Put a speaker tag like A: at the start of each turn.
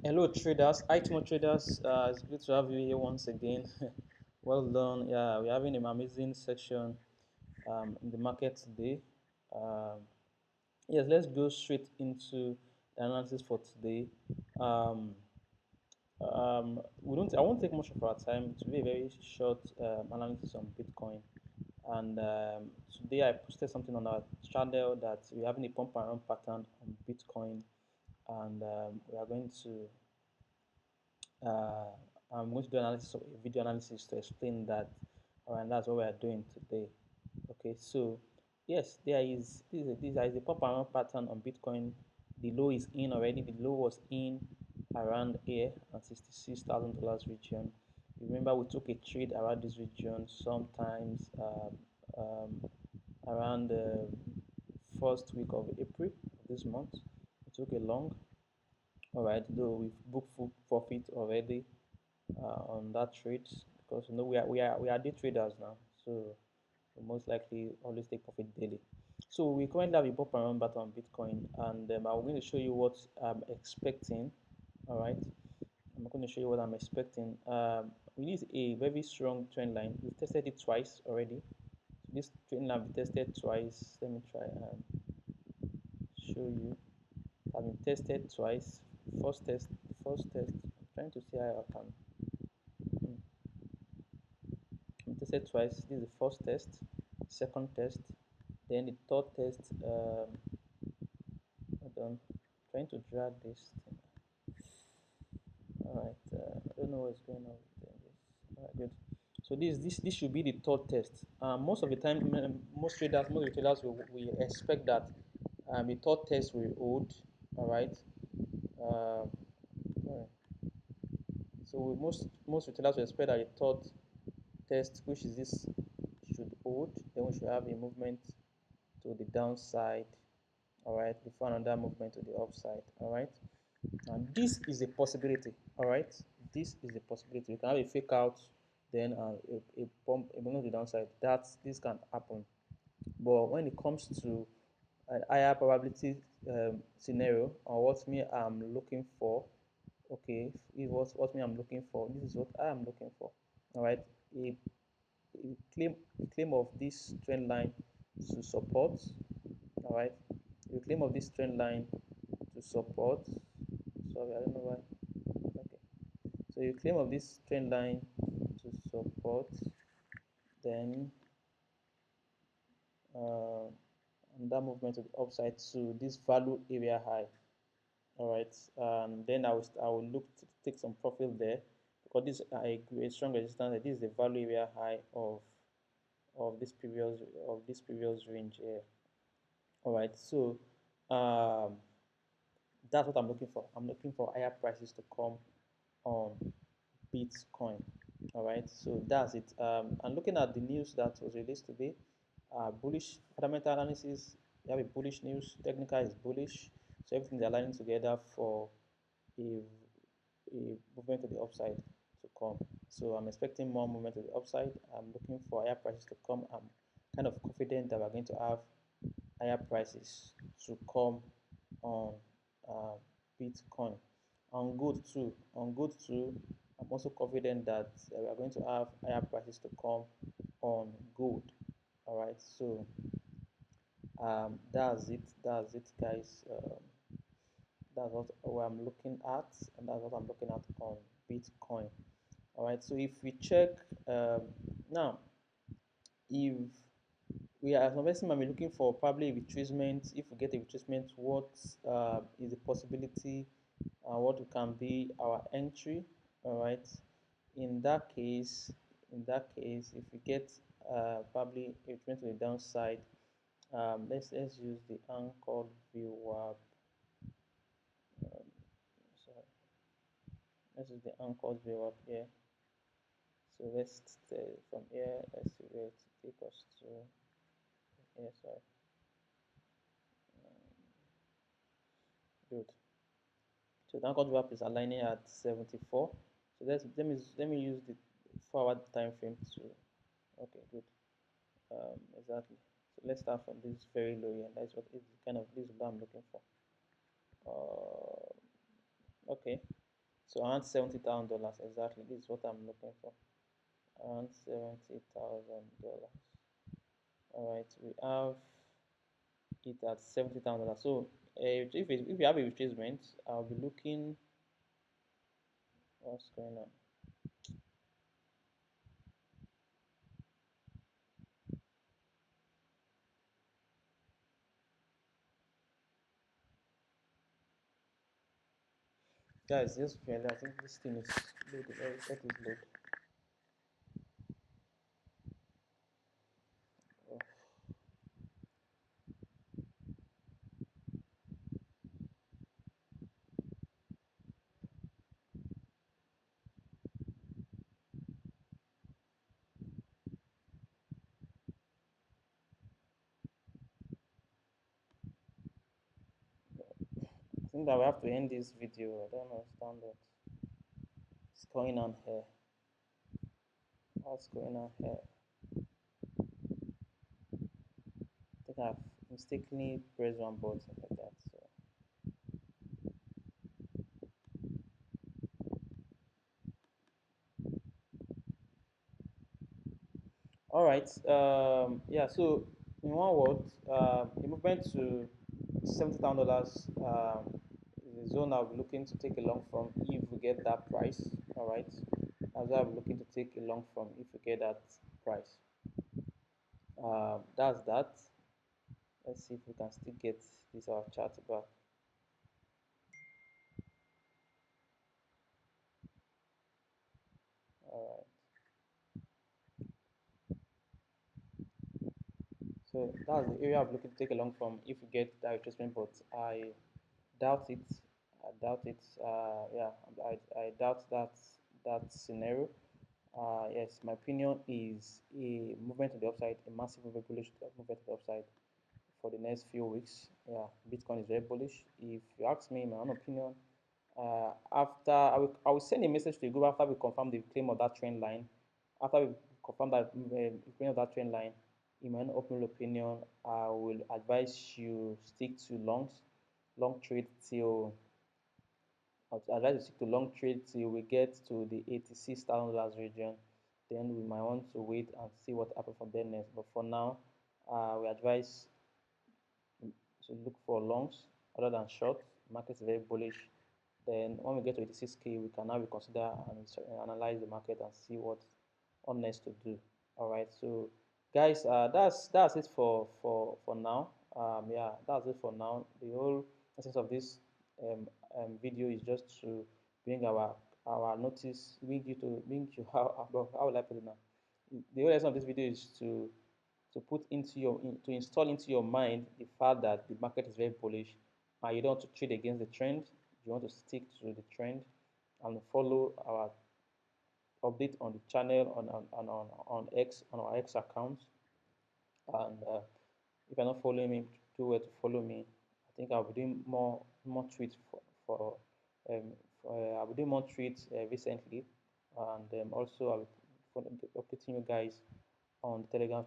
A: Hello traders, hi Timo traders. It's good to have you here once again. Well done. Yeah, we're having an amazing section in the market today. Um, yes, let's go straight into the analysis for today. Um, we don't. I won't take much of our time. It will be a very short analysis on Bitcoin. And today I posted something on our channel that we're having a pump and run pattern on Bitcoin, and we are going to uh, I'm going to do analysis of a video analysis to explain that. All right, that's what we are doing today. Okay, so yes, there is a pump and run pattern on Bitcoin. The low is in already. The low was in around here at $66,000 region. Remember, we took a trade around this region sometimes around the first week of April this month. We took a long. All right, though we've booked full profit already on that trade because we are day traders now, so we most likely always take profit daily. So we currently have a pop around button on Bitcoin, and I'm going to show you what I'm expecting. All right, I'm going to show you what I'm expecting. We need a very strong trend line. We've tested it twice already. So this trend line we tested twice. Let me try and show you. I've been tested twice. First test. I'm trying to see how I can tested twice. This is the first test, second test, then the third test. Hold on, trying to drag this thing. All right, I don't know what's going on with this. All right, good. So this should be the third test. Most of the time, most retailers will expect that the third test will hold. All right. Um, all right. So most retailers will expect that the third test, which is this, should hold. Then we should have a movement to the downside, all right, before another movement to the upside, all right. And this is a possibility, all right. This is a possibility. You can have a fake out, then a pump, a movement to the downside. This can happen. But when it comes to a higher probability scenario, or what me I'm looking for, okay, if what me I'm looking for, this is what I am looking for, all right. A claim of this trend line to support, all right. You claim of this trend line to support, sorry, I don't know why. Okay, so you claim of this trend line to support, then and that movement to the upside to this value area high, all right. Then I will look to take some profit there because this a strong resistance. This is the value area high of this previous range here. All right, so um, that's what I'm looking for. I'm looking for higher prices to come on Bitcoin. All right, so that's it. And looking at the news that was released today, bullish fundamental analysis. We have a bullish news. Technical is bullish, so everything is aligning together for a, a movement to the upside to come. So I'm expecting more movement to the upside. I'm looking for higher prices to come. I'm kind of confident that we're going to have higher prices to come on uh, Bitcoin. On gold too. On gold too, I'm also confident that we are going to have higher prices to come on gold. All right, so that's it. That's it, guys. That's what I'm looking at, and that's what I'm looking at on Bitcoin. All right, so if we check now, if we are as investment might be looking for probably a retracement. If we get a retracement, what is the possibility? What can be our entry? All right. In that case, if we get probably a retracement to the downside, let's use the anchored VWAP. Sorry, let's use the anchored VWAP here. So let's from here. Let's see where it take us to. Here, sorry. Good. So the anchored VWAP is aligning at 74. So let me use the forward time frame to. Okay, good. Exactly. So let's start from this very low end. That's what is kind of this is what I'm looking for. Okay. So around $70,000 exactly. This is what I'm looking for. Around $70,000. All right, we have it at $70,000. So if you have a retracement, I'll be looking. What's going on? Guys, just really, I think this thing is loaded. Let it load. Oh, I think that we have to end this video. I don't understand what's going on here. What's going on here? I think I've mistakenly pressed one button like that. So, all right. Yeah. So, in one word, the movement to $70,000 is the zone I'll be looking to take a long from if we get that price. All right. That's what I'm looking to take a long from if we get that price. That's that. Let's see if we can still get this our chart back. All right. So that's the area I'm looking to take along from if we get that retracement, but I doubt it. I doubt it. Yeah, I doubt that scenario. Yes, my opinion is a movement to the upside, a massive bullish movement to the upside for the next few weeks. Yeah, Bitcoin is very bullish. If you ask me, my own opinion, after I will send a message to the group after we confirm the claim of that trend line. After we confirm that claim of that trend line, in my own open opinion, I will advise you stick to long trade till I'd advise you stick to long trade till we get to the $86,000 region. Then we might want to wait and see what happens from there next. But for now, we advise to look for longs other than short. Market is very bullish. Then when we get to 86K, we can now reconsider and analyze the market and see what next to do. All right, so guys, that's it for now. Yeah, that's it for now. The whole essence of this video is just to bring our notice, bring you how will I put it now? The whole essence of this video is to put into to install into your mind the fact that the market is very bullish and you don't want to trade against the trend. You want to stick to the trend and follow our update on the channel on X on our X account. And if you're not following me, do well to follow me. I think I'll be doing more tweets I'll be doing more tweets recently, and also I'll be updating you guys on the Telegram